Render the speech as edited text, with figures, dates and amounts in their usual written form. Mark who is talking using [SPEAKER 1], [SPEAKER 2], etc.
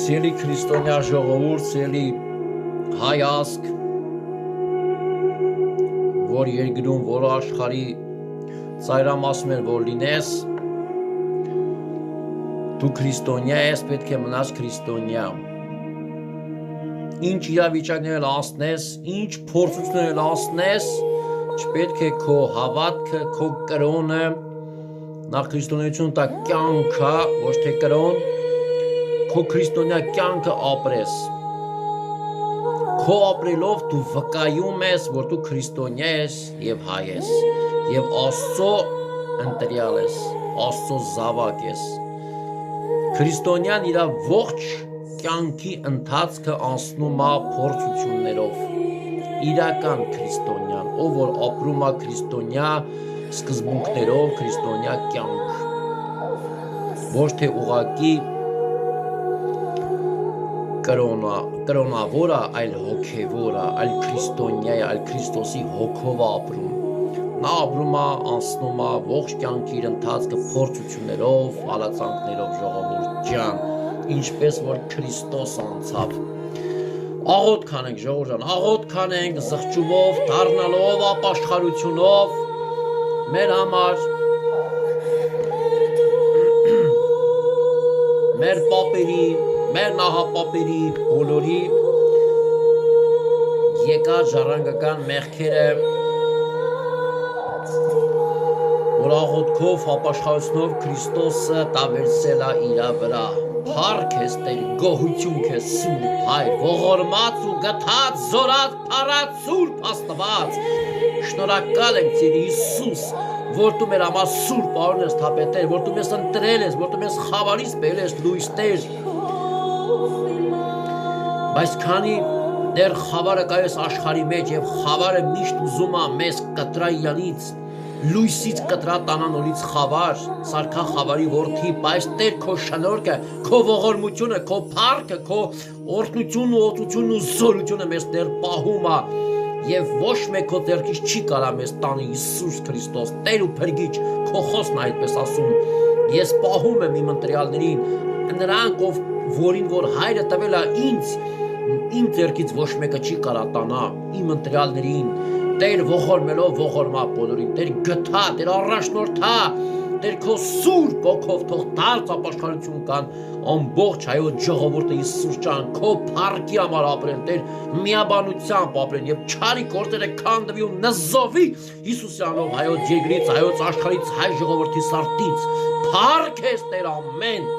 [SPEAKER 1] Սիրելի քրիստոնյա ժողովուրդ, սիրելի հայ ազգ, որ երկրում, որ աշխարհի ծայրամասում էր որ լինես, դու քրիստոնյա ես, պետք է մնաս քրիստոնյա։ Ինչ իրավիճակներ անցնես, ինչ փորձություններ անցնես, չպետք է քո հավատքը, քո կրոնը, նախ քրիստոնեություն դա կյանք է, ոչ թե կրոն, քո քրիստոնյա կյանքը ապրես։ Քո ապրելով դու վկայում ես, որ դու քրիստոնյա ես եւ հայ ես, եւ Աստծո ընտրյալ ես, Աստծո զավակ ես։ Քրիստոնյան իր ողջ կյանքի ընթացքը անցնում է փորձություններով։ Իրական քրիստոնյան, ով որ ապրում է քրիստոնյա սկզբունքներով, քրիստոնյա կյանք։ Ոչ թե ուղղակի կրոնավոր է, այլ հոգևոր է, այլ քրիստոնյա է, այլ Քրիստոսի հոգով է ապրում։ Նա ապրում է, անցնում է ողջ կյանքի իր ընթացքը փորձություններով, հալածանքներով, ժողովուրդ ջան, ինչպես որ Քրիստոս անցավ։ Աղոթ կանենք, ժողովուրդ ջան, աղոթ կանենք զղջումով, դառնալով, ապաշխարությունով մեր համար, մեր պապերի, մեր նահապապերի, բոլորի եկած ժառանգական մեղքերը, որ աղոթքով, ապաշխարությունով Քրիստոսը տավերցել է իրա վրա։ Փառք ես Տեր, գոհություն քեզ Սուրբ Հայր, ողորմած ու գթած, զորած, փառած Սուրբ Աստված։ Շնորհակալ ենք Տեր Հիսուս, որ դու մեր համար Սուրբ արուն ես թափել, որ դու մեզ ընտրել ես, որ դու մեզ խավարից բերել ես լույս Տեր։ Բայց քանի դեռ խավարը կա այս աշխարհի մեջ եւ խավարը միշտ ուզում է մեզ կտրայանից լույսից կտրատանանոլից խավար, սարքա խավարի որդի, բայց Տեր քո շնորհքը, քո ողորմությունը, քո փառքը, քո օրհնությունն ու օծությունն ու զորությունը մեզ դեռ պահում է եւ ոչ մեկ քո ձեռքից չի կարա մեզ տանի Հիսուս Քրիստոս, Տեր ու Փրկիչ, քո խոսքն այդպես ասում։ Ես պահում եմ իմ ընտրյալներին, նրանք ով որին որ հայրը տվել է ինձ, իմ ձեռքից ոչ մեկը չի կարա տանա իմ ընտրյալներին։ Տեր ողորմելով ողորմա բոլորին, Տեր գթա, Տեր առաջնորդա, Տեր քո սուրբ ոգով թող դարձ ապաշխարություն կան ամբողջ հայոց ժողովուրդը Հիսուս ջան, քո փառքի համար ապրեն, Տեր միաբանությամբ ապրեն եւ չարի գործերը քանդվի ու նզովի Հիսուսյանով հայոց երկրից, հայոց աշխարհից, հայ ժողովրդի սարտից։ Փառք ես Տեր ամեն